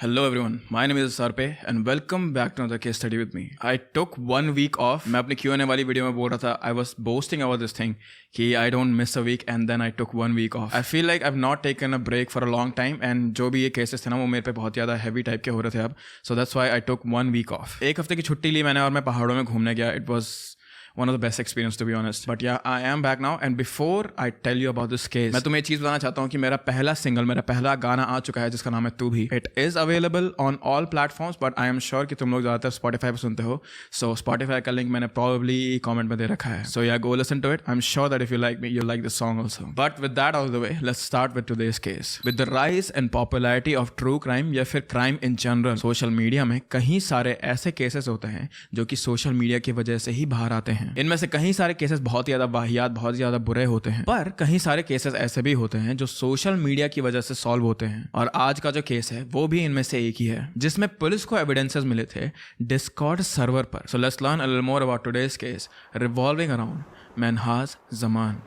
Hello everyone, my name is Sarpe and welcome back to another case study with me. I took 1 week off. मैं अपनी Q&A वाली video में बोल रहा था I was boasting about this thing कि I don't miss a week and then I took 1 week off. I feel like I've not taken a break for a long time and जो भी ये cases थे ना वो मेरे पे बहुत ज़्यादा heavy type के हो रहे थे अब. So that's why I took 1 week off. एक हफ्ते की छुट्टी ली मैंने और मैं पहाड़ों में घूमने गया. It was one of the best experience to be honest. But yeah, I am back now and before I tell you about this case, मैं तुम्हें एक चीज़ बताना चाहता हूँ कि मेरा पहला सिंगल, मेरा पहला गाना आ चुका है जिसका नाम है तू भी. It is available on all platforms but I am sure कि तुम लोग ज़्यादातर Spotify पे सुनते हो. So Spotify का लिंक मैंने probably comment में दे रखा है. So yeah, go listen to it. I'm sure that if you like me, you'll like this song also. But with that out of the way, let's start with today's case. With the rise and popularity of true crime या फिर crime in general, social media में कई सारे ऐसे cases होते हैं जो कि social media की वजह से ही बाहर आते हैं. इनमें से कई सारे केसेस बहुत ज़्यादा वाहियात, बहुत ज़्यादा बुरे होते हैं, पर कई सारे केसेस ऐसे भी होते हैं जो सोशल मीडिया की वजह से सॉल्व होते हैं. और आज का जो केस है वो भी इनमें से एक ही है जिसमें पुलिस को एविडेंसेस मिले थे डिस्कॉर्ड सर्वर पर. So let's learn a little more about today's case revolving around Mahnaz Zaman.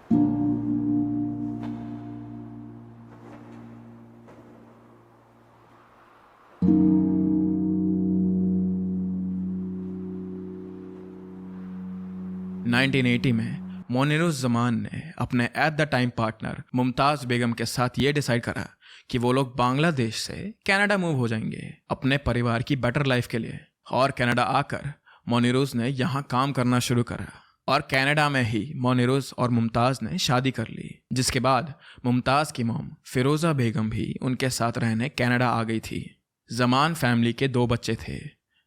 (1980) में मोनिरुज़ ज़मान ने अपने at the time partner Mumtaz Begum के साथ ये डिसाइड करा कि वो लोग बांग्लादेश से कनाडा मूव हो जाएंगे अपने परिवार की बेटर लाइफ के लिए. और कनाडा आकर मोनिरुज़ ने यहाँ काम करना शुरू करा और कनाडा में ही मोनिरुज़ और मुमताज़ ने शादी कर ली, जिसके बाद मुमताज़ की मॉम फिरोज़ा बेगम भी उनके साथ रहने कनाडा आ गई थी. ज़मान फैमिली के 2 बच्चे थे,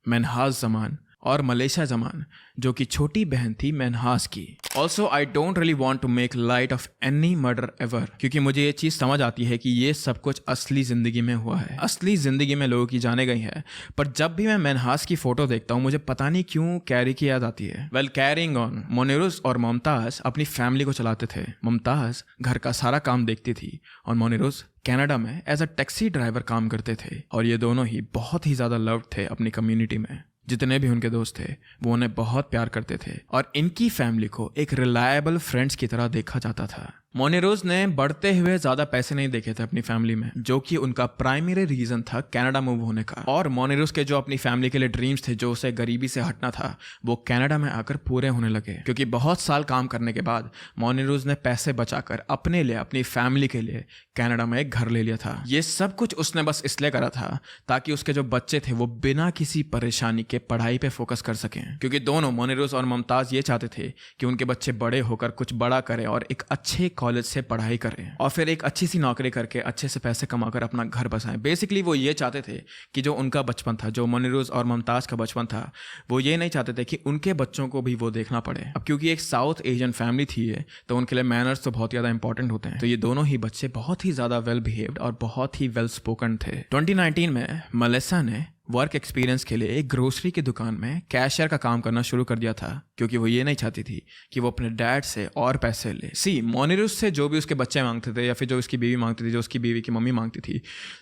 महनाज ज़मान और मलेशा जमान, जो कि छोटी बहन थी महनाज की. Also I don't really want to make light of any murder ever, क्योंकि मुझे ये चीज़ समझ आती है कि ये सब कुछ असली ज़िंदगी में हुआ है, असली ज़िंदगी में लोगों की जाने गई है. पर जब भी मैं महनाज की फ़ोटो देखता हूँ मुझे पता नहीं क्यों कैरी की याद आती है. वेल, कैरिंग ऑन, मोनिरुज़ और मुमताज़ अपनी फैमिली को चलाते थे. मुमताज़ घर का सारा काम देखती थी और मोनिरुज़ कनाडा में एज अ टैक्सी ड्राइवर काम करते थे. और ये दोनों ही बहुत ही ज़्यादा लव्ड थे अपनी कम्युनिटी में. जितने भी उनके दोस्त थे वो उन्हें बहुत प्यार करते थे और इनकी फैमिली को एक रिलायबल फ्रेंड्स की तरह देखा जाता था. मोनिरुज़ ने बढ़ते हुए ज़्यादा पैसे नहीं देखे थे अपनी फैमिली में, जो कि उनका प्राइमरी रीज़न था कनाडा मूव होने का. और मोनिरुज़ के जो अपनी फैमिली के लिए ड्रीम्स थे, जो उसे गरीबी से हटना था, वो कनाडा में आकर पूरे होने लगे. क्योंकि बहुत साल काम करने के बाद मोनिरुज़ ने पैसे बचाकर अपने लिए, अपनी फैमिली के लिए कनाडा में एक घर ले लिया था. ये सब कुछ उसने बस इसलिए करा था ताकि उसके जो बच्चे थे वो बिना किसी परेशानी के पढ़ाई पे फोकस कर सकें. क्योंकि दोनों मोनिरुज़ और मुमताज़ ये चाहते थे कि उनके बच्चे बड़े होकर कुछ बड़ा करें और एक अच्छे कॉलेज से पढ़ाई करें और फिर एक अच्छी सी नौकरी करके अच्छे से पैसे कमाकर अपना घर बसाएं. बेसिकली वो ये चाहते थे कि जो उनका बचपन था, जो मोनिरुज़ और मुमताज़ का बचपन था, वो ये नहीं चाहते थे कि उनके बच्चों को भी वो देखना पड़े. अब क्योंकि एक साउथ एशियन फैमिली थी ये, तो उनके लिए मैनर्स तो बहुत ज़्यादा इंपॉर्टेंट होते हैं. तो ये दोनों ही बच्चे बहुत ही ज़्यादा वेल बिहेव्ड और बहुत ही वेल स्पोकन थे. 2019 में मलेसा ने वर्क एक्सपीरियंस के लिए एक ग्रोसरी की दुकान में कैशियर का काम करना शुरू कर दिया था, क्योंकि वो ये नहीं चाहती थी कि वो अपने डैड से और पैसे ले. मोनिरुज़ से जो भी उसके बच्चे मांगते थे या फिर जो उसकी बीवी मांगती थी, जो उसकी बीवी की मम्मी मांगती थी,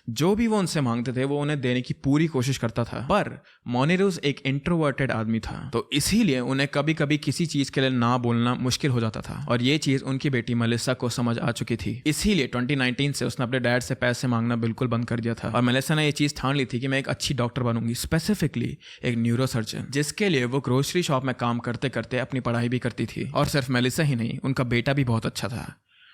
जो भी वो उनसे मांगते थे वो उन्हें देने की पूरी कोशिश करता था. पर मोनिरुज़ एक इंट्रोवर्टेड आदमी था, तो इसीलिए उन्हें कभी कभी किसी चीज़ के लिए ना बोलना मुश्किल हो जाता था. और ये चीज़ उनकी बेटी मलेसा को समझ आ चुकी थी. इसीलिए 2019 से उसने अपने डैड से पैसे मांगना बिल्कुल बंद कर दिया था. और मलेसा ने ये चीज़ ठान ली थी कि मैं एक अच्छी डॉक्टर बनूंगी, स्पेसिफिकली एक न्यूरोसर्जन, जिसके लिए वो ग्रोसरी शॉप में काम करते करते अपनी पढ़ाई भी करती थी. और सिर्फ मेलिसा ही नहीं, उनका बेटा भी बहुत अच्छा था.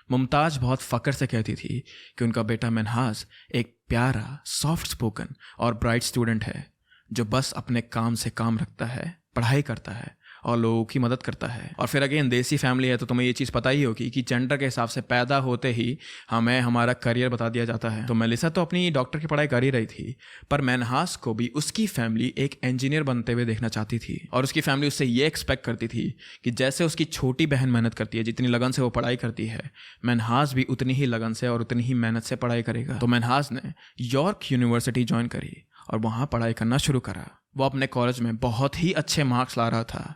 मुमताज़ बहुत फक्र से कहती थी कि उनका बेटा महनाज एक प्यारा, सॉफ्ट स्पोकन और ब्राइट स्टूडेंट है जो बस अपने काम से काम रखता है, पढ़ाई करता है और लोगों की मदद करता है. और फिर अगेन देसी फैमिली है तो तुम्हें ये चीज़ पता ही होगी कि जेंडर के हिसाब से पैदा होते ही हमें हमारा करियर बता दिया जाता है. तो मेलिसा तो अपनी डॉक्टर की पढ़ाई कर ही रही थी, पर महनाज को भी उसकी फैमिली एक इंजीनियर बनते हुए देखना चाहती थी. और उसकी फैमिली उससे ये एक्सपेक्ट करती थी कि जैसे उसकी छोटी बहन मेहनत करती है, जितनी लगन से वो पढ़ाई करती है, महनाज भी उतनी ही लगन से और उतनी ही मेहनत से पढ़ाई करेगा. तो महनाज ने यॉर्क यूनिवर्सिटी ज्वाइन करी और वहाँ पढ़ाई करना शुरू करा. वो अपने कॉलेज में बहुत ही अच्छे मार्क्स ला रहा था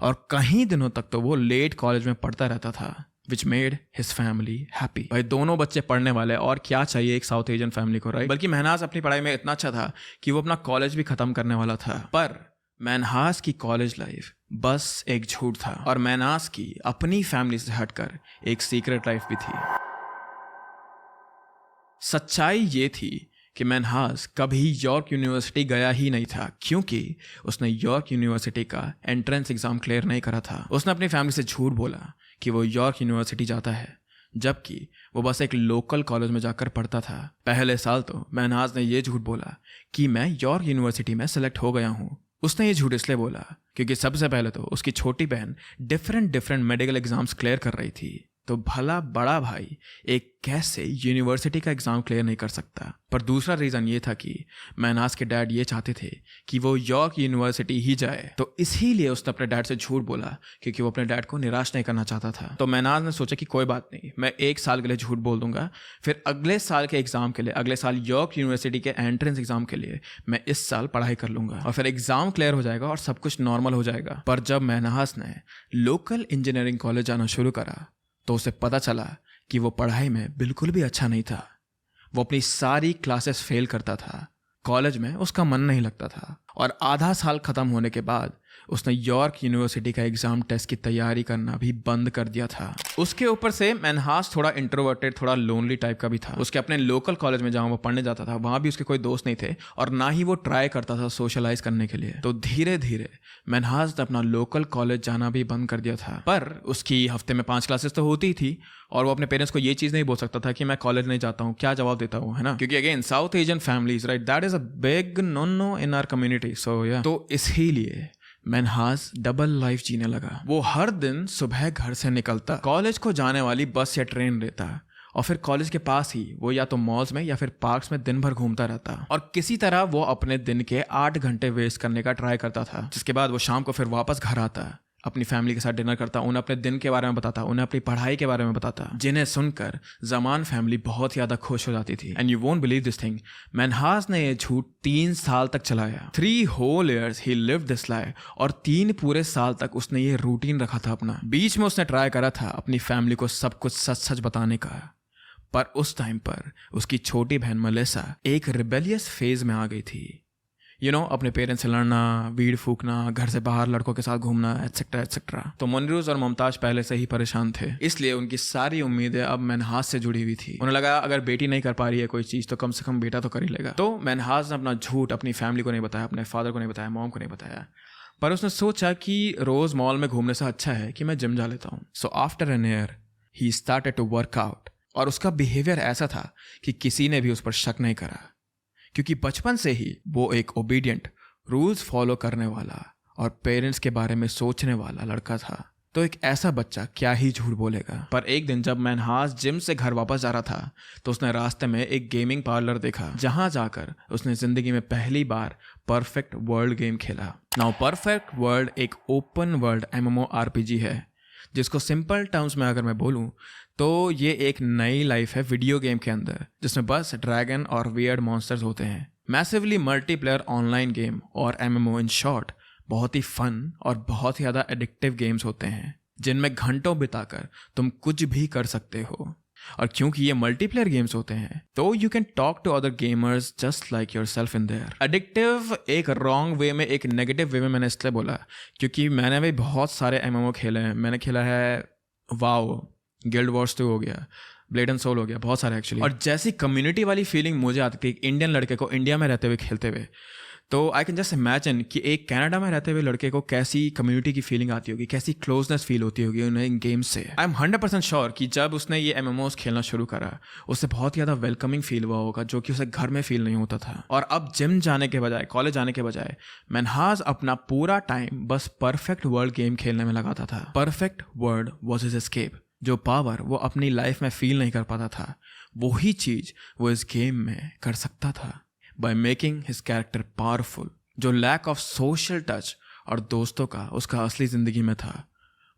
और कई दिनों तक तो वो लेट कॉलेज में पढ़ता रहता था, which made his family happy. भाई दोनों बच्चे पढ़ने वाले, और क्या चाहिए एक साउथ एशियन फैमिली को, राइट? बल्कि महनाज अपनी पढ़ाई में इतना अच्छा था कि वो अपना कॉलेज भी खत्म करने वाला था. पर महनाज की कॉलेज लाइफ बस एक झूठ था और महनाज की अपनी फैमिली से हटकर एक सीक्रेट लाइफ भी थी. सच्चाई ये थी कि मैनहास कभी यॉर्क यूनिवर्सिटी गया ही नहीं था, क्योंकि उसने यॉर्क यूनिवर्सिटी का एंट्रेंस एग्जाम क्लियर नहीं करा था। उसने अपनी फैमिली से झूठ बोला कि वो यॉर्क यूनिवर्सिटी जाता है, जबकि वो बस एक लोकल कॉलेज में जाकर पढ़ता था। पहले साल तो मैनहास ने ये झूठ बोला कि मैं यॉर्क यूनिवर्सिटी में सेलेक्ट हो गया हूँ। उसने ये झूठ इसलिए बोला क्योंकि सबसे पहले तो उसकी छोटी बहन डिफरेंट मेडिकल एग्जाम्स क्लियर कर रही थी, तो भला बड़ा भाई एक कैसे यूनिवर्सिटी का एग्ज़ाम क्लियर नहीं कर सकता। पर दूसरा रीज़न ये था कि मैनहास के डैड ये चाहते थे कि वो यॉर्क यूनिवर्सिटी ही जाए, तो इसीलिए उसने अपने डैड से झूठ बोला क्योंकि वो अपने डैड को निराश नहीं करना चाहता था। तो मैनहास ने सोचा कि कोई बात नहीं, मैं 1 साल के लिए झूठ बोल दूंगा, फिर अगले साल के एग्ज़ाम के लिए, अगले साल यॉर्क यूनिवर्सिटी के एंट्रेंस एग्ज़ाम के लिए मैं इस साल पढ़ाई कर लूँगा और फिर एग्ज़ाम क्लियर हो जाएगा और सब कुछ नॉर्मल हो जाएगा। पर जब मैनहास ने लोकल इंजीनियरिंग कॉलेज जाना शुरू करा तो उसे पता चला कि वो पढ़ाई में बिल्कुल भी अच्छा नहीं था। वो अपनी सारी क्लासेस फेल करता था, कॉलेज में उसका मन नहीं लगता था और आधा साल ख़त्म होने के बाद उसने यॉर्क यूनिवर्सिटी का एग्ज़ाम टेस्ट की तैयारी करना भी बंद कर दिया था। उसके ऊपर से मैनहास थोड़ा इंट्रोवर्टेड, थोड़ा लोनली टाइप का भी था। उसके अपने लोकल कॉलेज में जहाँ वो पढ़ने जाता था वहाँ भी उसके कोई दोस्त नहीं थे और ना ही वो ट्राई करता था सोशलाइज करने के लिए। तो धीरे धीरे मैनहास ने अपना लोकल कॉलेज जाना भी बंद कर दिया था। पर उसकी हफ्ते में 5 क्लासेस तो होती ही थी और वो अपने पेरेंट्स को ये चीज़ नहीं बोल सकता था कि मैं कॉलेज नहीं जाता हूँ, क्या जवाब देता हूँ, है ना, क्योंकि again South Asian families, right, that is a big no in our community. So या तो इसीलिए मैनहास डबल लाइफ जीने लगा। वो हर दिन सुबह घर से निकलता, कॉलेज को जाने वाली बस या ट्रेन लेता और फिर कॉलेज के पास ही वो या तो मॉल्स में या फिर पार्क्स में दिन भर घूमता रहता और किसी तरह वो अपने दिन के 8 घंटे वेस्ट करने का ट्राई करता था। जिसके बाद वो शाम को फिर वापस घर आता, अपनी फैमिली के साथ डिनर करता, उन्हें अपने दिन के बारे में बताता, उन्हें अपनी पढ़ाई के बारे में बताता, जिन्हें सुनकर जमान फैमिली बहुत ज़्यादा खुश हो जाती थी। And you won't believe this thing, Manhas ने ये झूठ 3 साल तक चलाया। 3 whole years he lived this lie, और 3 पूरे साल तक उसने ये रूटीन रखा था अपना। बीच में उसने ट्राई करा था अपनी फैमिली को सब कुछ सच सच बताने का, पर उस टाइम पर उसकी छोटी बहन मलेसा एक रिबेलियस फेज में आ गई थी। अपने पेरेंट्स से लड़ना, वीड फूकना, घर से बाहर लड़कों के साथ घूमना, एटसेट्रा एटसेट्रा। तो मुनरूज और मुमताज पहले से ही परेशान थे, इसलिए उनकी सारी उम्मीदें अब मैनहास से जुड़ी हुई थी। उन्हें लगा अगर बेटी नहीं कर पा रही है कोई चीज़ तो कम से कम बेटा तो कर ही लेगा। तो मैनहास ने अपना झूठ अपनी फैमिली को नहीं बताया, अपने फादर को नहीं बताया, मॉम को नहीं बताया, पर उसने सोचा कि रोज़ मॉल में घूमने से अच्छा है कि मैं जिम जा लेता हूँ। So after an year he started to work out, और उसका बिहेवियर ऐसा था कि किसी ने भी उस पर शक नहीं करा, क्योंकि बचपन से ही वो एक ओबीडियंट, रूल्स फॉलो करने वाला और पेरेंट्स के बारे में सोचने वाला लड़का था। तो एक ऐसा बच्चा क्या ही झूठ बोलेगा। पर एक दिन जब मैनहास जिम से घर वापस जा रहा था तो उसने रास्ते में एक गेमिंग पार्लर देखा, जहां जाकर उसने जिंदगी में पहली बार परफेक्ट वर्ल्ड गेम खेला। नाउ परफेक्ट वर्ल्ड एक ओपन वर्ल्ड MMORPG है, जिसको सिंपल टर्म्स में अगर मैं बोलूं तो ये एक नई लाइफ है वीडियो गेम के अंदर, जिसमें बस ड्रैगन और वियर्ड मॉन्स्टर्स होते हैं। मैसिवली मल्टीप्लेयर ऑनलाइन गेम और MMO इन शॉर्ट बहुत ही फन और बहुत ही ज़्यादा एडिक्टिव गेम्स होते हैं, जिनमें घंटों बिताकर तुम कुछ भी कर सकते हो। और क्योंकि ये मल्टीप्लेयर गेम्स होते हैं तो you can talk to other gamers just like yourself in there. Addictive एक रॉन्ग वे में, एक नेगेटिव वे में मैंने इसलिए बोला क्योंकि मैंने भी बहुत सारे MMO खेले हैं। मैंने खेला है वाओ, गिल्ड वॉर्स 2 हो गया, ब्लेड एंड सोल हो गया, बहुत सारे एक्चुअली। और जैसी कम्युनिटी वाली फीलिंग मुझे आती थी इंडियन लड़के को इंडिया में रहते हुए खेलते हुए, तो आई कैन जस्ट इमेजिन कि एक कनाडा में रहते हुए लड़के को कैसी कम्युनिटी की फीलिंग आती होगी, कैसी क्लोजनेस फील होती होगी उन्हें इन गेम्स से। आई एम 100% श्योर कि जब उसने ये MMOs खेलना शुरू करा उससे बहुत ज़्यादा वेलकमिंग फील हुआ होगा, जो कि उसे घर में फील नहीं होता था। और अब जिम जाने के बजाय, कॉलेज जाने के बजाय मैनहास अपना पूरा टाइम बस परफेक्ट वर्ल्ड गेम खेलने में लगाता था। Perfect world was his escape. जो पावर वो अपनी लाइफ में फील नहीं कर पाता था, वही चीज़ वो इस गेम में कर सकता था by making his character powerful. जो लैक ऑफ सोशल टच और दोस्तों का उसका असली ज़िंदगी में था,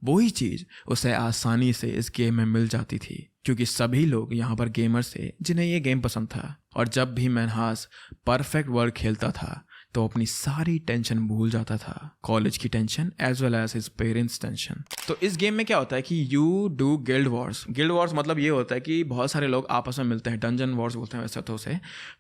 वही चीज़ उसे आसानी से इस गेम में मिल जाती थी, क्योंकि सभी लोग यहाँ पर गेमर्स थे जिन्हें ये गेम पसंद था। और जब भी मैनहास परफेक्ट वर्ल्ड खेलता था तो अपनी सारी टेंशन भूल जाता था, कॉलेज की tension as well as his parents tension. तो इस गेम में क्या होता है कि you do guild wars. Guild wars मतलब ये होता है कि बहुत सारे लोग आपस में मिलते हैं, डंजन वॉर्स बोलते हैं वैसे तो उसे,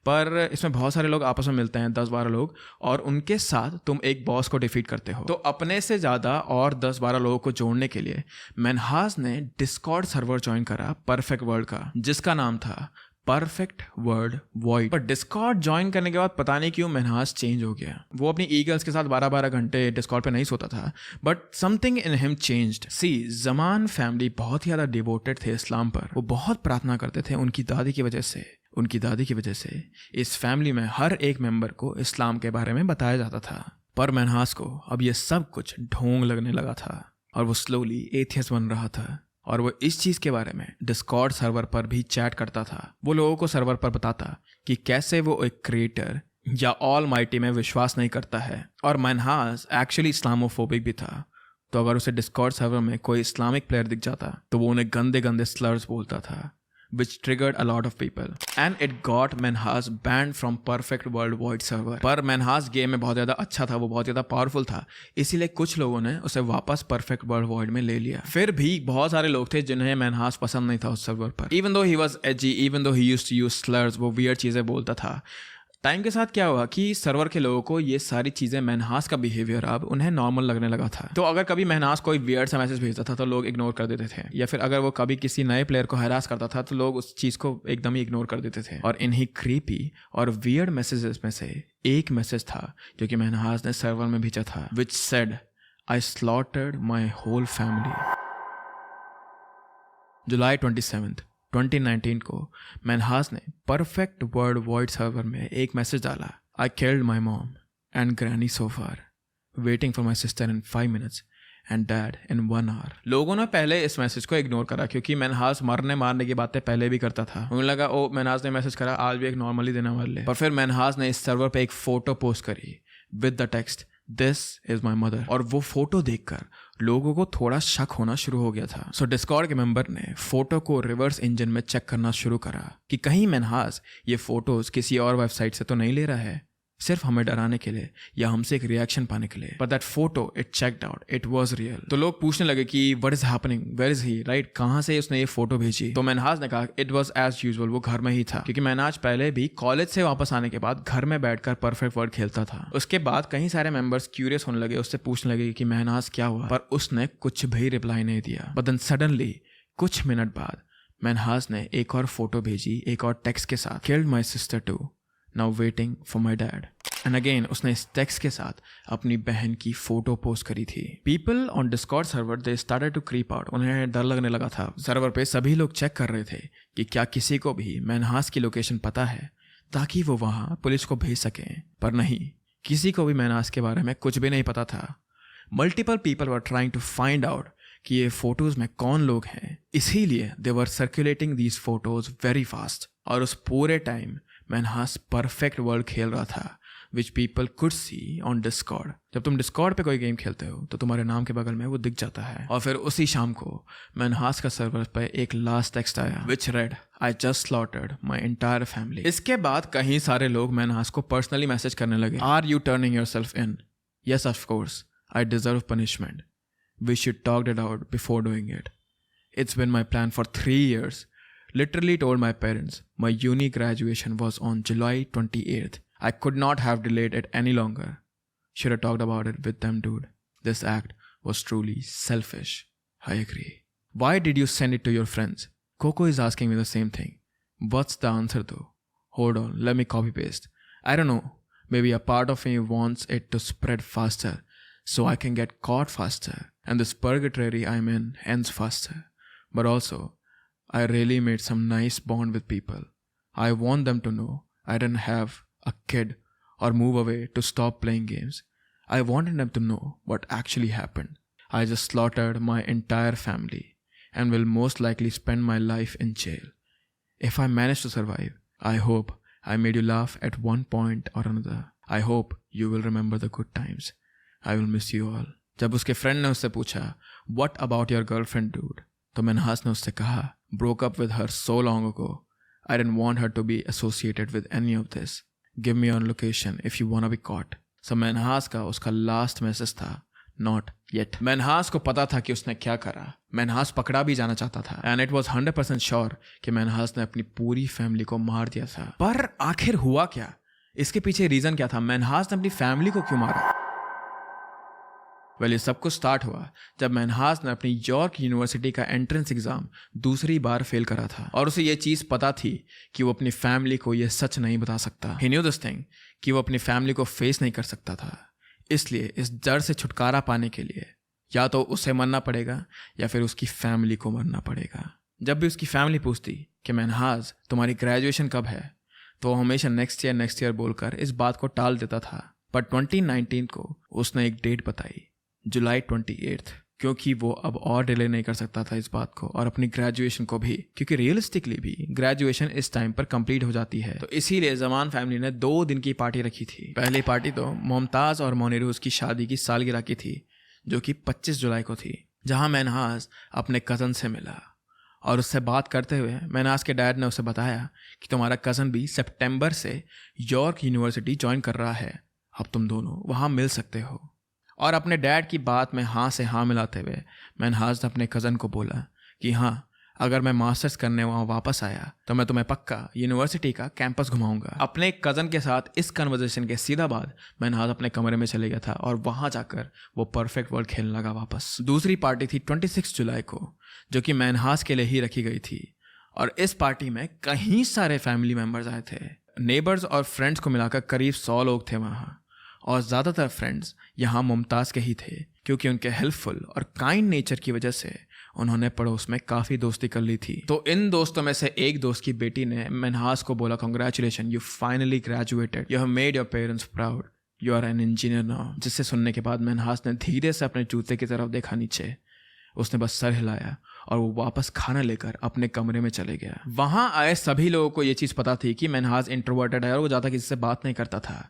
पर इसमें बहुत सारे लोग आपस में मिलते हैं, 10-12 लोग, और उनके साथ तुम एक बॉस को डिफीट करते हो। तो अपने से ज़्यादा और 10-12 लोगों को जोड़ने के लिए मैनहास ने डिस्कॉर्ड सर्वर ज्वाइन करा परफेक्ट वर्ल्ड का, जिसका नाम था परफेक्ट वर्ल्ड वॉइड। पर डिस्कॉर्ड ज्वाइन करने के बाद पता नहीं क्यों मनहास चेंज हो गया। वो अपनी ईगल्स के साथ 12-12 घंटे डिस्कॉर्ड पे नहीं सोता था, but something in him changed. See, Zaman family बहुत ही ज़्यादा डिवोटेड थे इस्लाम पर। वो बहुत प्रार्थना करते थे उनकी दादी की वजह से। इस फैमिली में हर एक मेंबर को इस्लाम के बारे में बताया जाता था। पर मनहास को अब ये सब कुछ ढोंग लगने लगा था और वो स्लोली एथियस्ट बन रहा था। और वो इस चीज़ के बारे में डिस्कॉर्ड सर्वर पर भी चैट करता था। वो लोगों को सर्वर पर बताता कि कैसे वो एक क्रिएटर या ऑल माइटी में विश्वास नहीं करता है। और मनहास एक्चुअली इस्लामोफोबिक भी था, तो अगर उसे डिस्कॉर्ड सर्वर में कोई इस्लामिक प्लेयर दिख जाता तो वो उन्हें गंदे गंदे स्लर्स बोलता था, which triggered a lot of people and it got Manhas banned from Perfect World Void server। पर Manhas गेम में बहुत ज़्यादा अच्छा था, वो बहुत ज़्यादा पावरफुल था, इसीलिए कुछ लोगों ने उसे वापस Perfect World Void में ले लिया। फिर भी बहुत सारे लोग थे जिन्हें Manhas पसंद नहीं था उस सर्वर पर। Even though he was edgy, even though he used to use slurs, वो weird चीज़ें बोलता था। टाइम के साथ क्या हुआ कि सर्वर के लोगों को ये सारी चीज़ें मनहास का बिहेवियर अब उन्हें नॉर्मल लगने लगा था। तो अगर कभी मनहास कोई वियर्ड सा मैसेज भेजता था तो लोग इग्नोर कर देते थे, या फिर अगर वो कभी किसी नए प्लेयर को हरास करता था तो लोग उस चीज़ को एकदम ही इग्नोर कर देते थे। और इन्हीं क्रीपी और वियर्ड मैसेजेस में से एक मैसेज था जो कि मनहास ने सर्वर में भेजा था, which said, I slaughtered my whole family. जुलाई 27, 2019 को मनहास ने परफेक्ट वर्ल्ड वॉइड सर्वर में एक मैसेज डाला, I killed my mom and granny so far, waiting for my sister in 5 minutes and dad in 1 hour। लोगों ने पहले इस मैसेज को इग्नोर करा क्योंकि मनहास मरने मारने की बातें पहले भी करता था। उन्हें लगा ओ मनहास ने मैसेज करा, आज भी एक नॉर्मली देना मार ले। पर फिर मनहास ने इस सर्वर पे एक फोटो पोस्ट करी with the text, this is my mother. और वो फोटो देखकर लोगों को थोड़ा शक होना शुरू हो गया था। सो डिस्कॉर्ड के मेंबर ने फोटो को रिवर्स इंजन में चेक करना शुरू करा कि कहीं मनहास ये फोटोज किसी और वेबसाइट से तो नहीं ले रहा है, सिर्फ हमें डराने के लिए या हमसे एक रिएक्शन पाने के लिए। But that photo it checked out, it was real. तो लोग पूछने लगे कि what is happening, where is he, right, कहाँ से उसने ये फोटो भेजी। तो मनहास ने कहा इट वाज एज यूजुअल, वो घर में ही था, क्योंकि मनहास पहले भी कॉलेज से वापस आने के बाद घर में बैठकर परफेक्ट वर्ल्ड खेलता था। उसके बाद कई सारे मेंबर्स क्यूरियस होने लगे, उससे पूछने लगे कि मनहास क्या हुआ, पर उसने कुछ भी रिप्लाई नहीं दिया। बट देन सडनली कुछ मिनट बाद मनहास ने एक और फोटो भेजी, एक और टेक्स्ट के साथ, killed my sister too, now waiting for my dad. And again उसने इस टेक्स्ट के साथ अपनी बहन की फोटो पोस्ट करी थी। People on Discord server they started to creep out, उन्हें डर लगने लगा था। सर्वर पे सभी लोग चेक कर रहे थे कि क्या किसी को भी मनहास की लोकेशन पता है ताकि वो वहाँ पुलिस को भेज सकें। पर नहीं, किसी को भी मनहास के बारे में कुछ भी नहीं पता था। Multiple people were trying to find out कि ये फोटोज में कौन लोग हैं, इसीलिए they were circulating these photos very fast. और उस पूरे टाइम मनहास परफेक्ट वर्ल्ड खेल रहा था, which people could see on Discord. जब तुम डिस्कॉर्ड पे कोई गेम खेलते हो तो तुम्हारे नाम के बगल में वो दिख जाता है। और फिर उसी शाम को मनहास का सर्वर पे एक लास्ट टेक्स्ट आया, which read, I just slaughtered my entire family. इसके बाद कई सारे लोग मनहास को पर्सनली मैसेज करने लगे, are you turning yourself in? Yes of course, I deserve punishment, we should talk it out before doing it, it's been my plan for 3 years, literally told my parents my uni graduation was on July 28th. I could not have delayed it any longer. Should have talked about it with them, dude. This act was truly selfish. I agree. Why did you send it to your friends? Coco is asking me the same thing. What's the answer though? Hold on, let me copy paste. I don't know. Maybe a part of me wants it to spread faster so I can get caught faster and this purgatory I'm in ends faster. But also, I really made some nice bond with people. I want them to know I didn't have a kid or move away to stop playing games. I wanted them to know what actually happened. I just slaughtered my entire family and will most likely spend my life in jail. If I manage to survive, I hope I made you laugh at one point or another. I hope you will remember the good times. I will miss you all. जब उसके friend ने उससे पूछा, What about your girlfriend, dude? तो मनहास ने उससे कहा, broke up with her so long ago. I didn't want her to be associated with any of this. Give me your location if you wanna be caught. So Manhas का उसका last message था, not yet. Manhas को पता था कि उसने क्या करा। मनहास पकड़ा भी जाना चाहता था and it was 100% sure कि मनहास ने अपनी पूरी फैमिली को मार दिया था। पर आखिर हुआ क्या? इसके पीछे रीजन क्या था? मनहास ने अपनी फैमिली को क्यों मारा? ये सब कुछ स्टार्ट हुआ जब मैनहास ने अपनी यॉर्क यूनिवर्सिटी का एंट्रेंस एग्जाम दूसरी बार फेल करा था और उसे ये चीज़ पता थी कि वो अपनी फैमिली को ये सच नहीं बता सकता। ही न्यू दिस थिंग कि वो अपनी फैमिली को फेस नहीं कर सकता था। इसलिए इस डर से छुटकारा पाने के लिए या तो उसे मरना पड़ेगा या फिर उसकी फैमिली को मरना पड़ेगा। जब भी उसकी फैमिली पूछती कि मैनहास तुम्हारी ग्रेजुएशन कब है, तो वो हमेशा नेक्स्ट ईयर बोलकर इस बात को टाल देता था। पर 2019 को उसने एक डेट बताई, जुलाई 28, क्योंकि वो अब और डिले नहीं कर सकता था इस बात को और अपनी ग्रेजुएशन को भी, क्योंकि रियलिस्टिकली भी ग्रेजुएशन इस टाइम पर कंप्लीट हो जाती है। तो इसीलिए जमान फैमिली ने 2 दिन की पार्टी रखी थी। पहली पार्टी तो मुमताज़ और मोनिरूज की शादी की सालगिरह की थी, जो कि 25 जुलाई को थी, जहां मैनहास अपने कज़न से मिला और उससे बात करते हुए मैनहास के डैड ने उसे बताया कि तुम्हारा कज़न भी सितंबर से यॉर्क यूनिवर्सिटी ज्वाइन कर रहा है, अब तुम दोनों वहाँ मिल सकते हो। और अपने डैड की बात में हाँ से हाँ मिलाते हुए मैनहास ने अपने कज़न को बोला कि हाँ, अगर मैं मास्टर्स करने वहाँ वापस आया तो मैं तुम्हें पक्का यूनिवर्सिटी का कैंपस घुमाऊंगा। अपने कज़न के साथ इस कन्वर्सेशन के सीधा बाद मैनहास अपने कमरे में चले गया था और वहाँ जाकर वो परफेक्ट वर्ल्ड खेलने लगा वापस। दूसरी पार्टी थी 26 जुलाई को, जो कि मैनहास के लिए ही रखी गई थी और इस पार्टी में कई सारे फैमिली मेम्बर्स आए थे। नेबर्स और फ्रेंड्स को मिलाकर करीब 100 लोग थे वहाँ और ज़्यादातर फ्रेंड्स यहाँ मुमताज़ के ही थे, क्योंकि उनके हेल्पफुल और काइंड नेचर की वजह से उन्होंने पड़ोस में काफ़ी दोस्ती कर ली थी। तो इन दोस्तों में से एक दोस्त की बेटी ने मैनहास को बोला, congratulation, you finally graduated, you have made your parents proud, you are an engineer now. जिससे सुनने के बाद मैनहास ने धीरे से अपने जूते की तरफ देखा नीचे, उसने बस सर हिलाया और वो वापस खाना लेकर अपने कमरे में चले गया। वहाँ आए सभी लोगों को ये चीज़ पता थी कि मैनहास इंट्रोवर्टेड है और वो ज़्यादा किसी से बात नहीं करता था,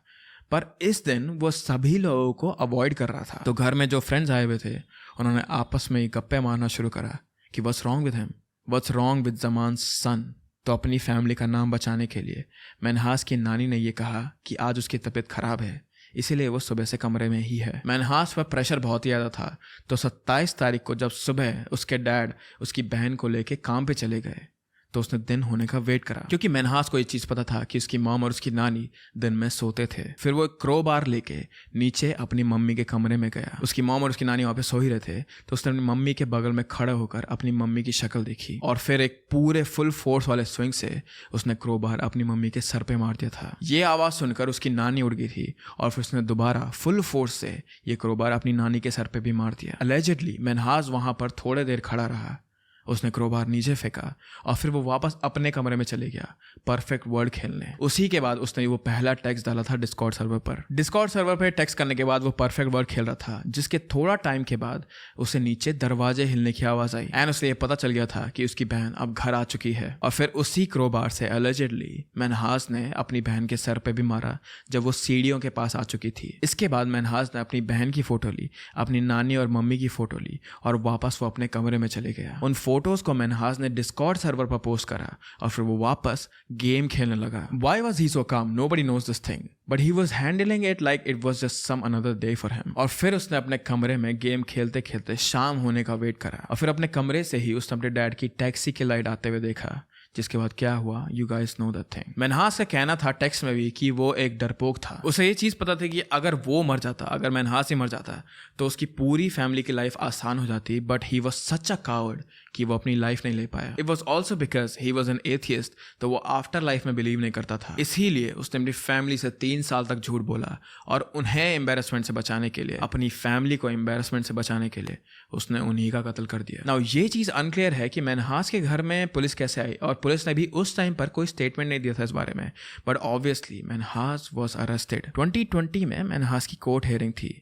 पर इस दिन वो सभी लोगों को अवॉइड कर रहा था। तो घर में जो फ्रेंड्स आए हुए थे उन्होंने आपस में ही गप्पे मारना शुरू करा कि what's wrong with him, what's wrong with Zaman's son. तो अपनी फैमिली का नाम बचाने के लिए मैनहास की नानी ने ये कहा कि आज उसकी तबीयत खराब है, इसीलिए वो सुबह से कमरे में ही है। मैनहास पर प्रेशर बहुत ही ज़्यादा था, तो 27 तारीख को जब सुबह उसके डैड उसकी बहन को लेके काम पे चले गए तो उसने दिन होने का वेट करा, क्योंकि मैनहास को ये चीज़ पता था कि उसकी मॉम और उसकी नानी दिन में सोते थे। फिर वो एक क्रोबार लेके नीचे अपनी मम्मी के कमरे में गया। उसकी मॉम और उसकी नानी वहाँ पे सो ही रहे थे, तो उसने अपनी मम्मी के बगल में खड़े होकर अपनी मम्मी की शक्ल देखी और फिर एक पूरे फुल फोर्स वाले स्विंग से उसने क्रोबार अपनी मम्मी के सर पे मार दिया था। ये आवाज़ सुनकर उसकी नानी उड़ गई थी और फिर उसने दोबारा फुल फोर्स से ये क्रोबार अपनी नानी के सर पे भी मार दिया। अलेजिडली मैनहास वहाँ पर थोड़े देर खड़ा रहा, उसने क्रोबार नीचे फेंका और फिर वो वापस अपने कमरे में चले गया परफेक्ट वर्ल्ड खेलने। उसी के बाद उसने वो पहला टेक्स्ट डाला था डिस्कॉर्ड सर्वर पर। डिस्कॉर्ड सर्वर पर टेक्स्ट करने के बाद वो परफेक्ट वर्ल्ड खेल रहा था, जिसके थोड़ा टाइम के बाद उसे नीचे दरवाजे हिलने की आवाज़ आई एंड उसे ये पता चल गया था कि उसकी बहन अब घर आ चुकी है। और फिर उसी क्रोबार से अलेजिडली मैनहास ने अपनी बहन के सर पर भी मारा जब वो सीढ़ियों के पास आ चुकी थी। इसके बाद मैनहास ने अपनी बहन की फ़ोटो ली, अपनी नानी और मम्मी की फ़ोटो ली और वापस वो अपने कमरे में चले गया। उन फोटोज को मैनहास ने डिस्कॉर्ड सर्वर पर पोस्ट करा और फिर वो वापस गेम खेलने लगा। Why was he so calm? Nobody knows this thing, but he was handling it like it was just some another day for him. और फिर उसने अपने कमरे में गेम खेलते खेलते शाम होने का वेट करा और फिर अपने कमरे से ही उसने अपने डैड की टैक्सी की लाइट आते हुए देखा, जिसके बाद क्या हुआ, you guys know that thing. Manhas का कहना था टेक्स्ट में भी कि वो एक डरपोक था। उसे ये चीज़ पता थी कि अगर वो मर जाता, अगर मैनहास ही मर जाता तो उसकी पूरी फैमिली की लाइफ आसान हो जाती, but he was such a coward कि वो अपनी लाइफ नहीं ले पाया। It was also because he was an atheist, तो वो आफ्टर लाइफ में बिलीव नहीं करता था। इसीलिए उसने अपनी फैमिली से 3 साल तक झूठ बोला और उन्हें एम्बेरसमेंट से बचाने के लिए, अपनी फैमिली को एम्बेरसमेंट से बचाने के लिए उसने उन्हीं का कत्ल कर दिया। नाउ ये चीज़ अनक्लियर है कि मैनहास के घर में पुलिस कैसे आई और पुलिस ने भी उस टाइम पर कोई स्टेटमेंट नहीं दिया था इस बारे में, बट ऑब्वियसली मैनहास वॉज अरेस्टेड। 2020 में मैनहास की कोर्ट हियरिंग थी,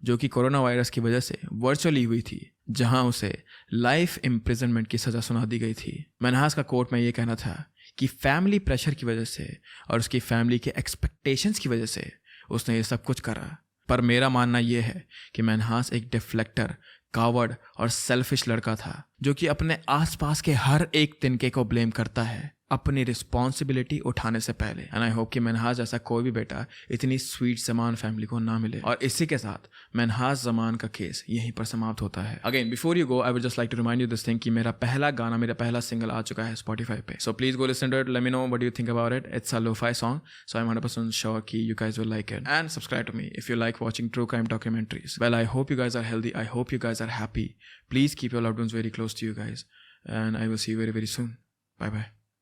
जो कि कोरोना वायरस की वजह से वर्चुअली हुई थी, जहां उसे लाइफ इम्प्रिजनमेंट की सज़ा सुना दी गई थी। मैनहास का कोर्ट में ये कहना था कि फैमिली प्रेशर की वजह से और उसकी फैमिली के एक्सपेक्टेशंस की वजह से उसने ये सब कुछ करा। पर मेरा मानना यह है कि मैनहास एक डिफ्लेक्टर, कावर्ड और सेल्फिश लड़का था, जो कि अपने आसपास के हर एक तिनके को ब्लेम करता है अपनी रिस्पॉन्सिबिलिटी उठाने से पहले। एंड आई होप कि मनहाज जैसा कोई भी बेटा इतनी स्वीट जमान फैमिली को ना मिले। और इसी के साथ मनहाज जमान का केस यहीं पर समाप्त होता है। Again before you go I would just like to remind you this thing कि मेरा पहला गाना, मेरा पहला सिंगल आ चुका है स्पॉटिफाई पे। So please go listen to it, let me know what you think about it. It's a lofi song, so I am 100% sure कि you guys will like it. And subscribe to me if you like watching true crime documentaries. Well, I hope you guys are healthy. I hope you guys are happy. Please keep your loved ones very close to you guys. And I will see you very, very soon. Bye bye.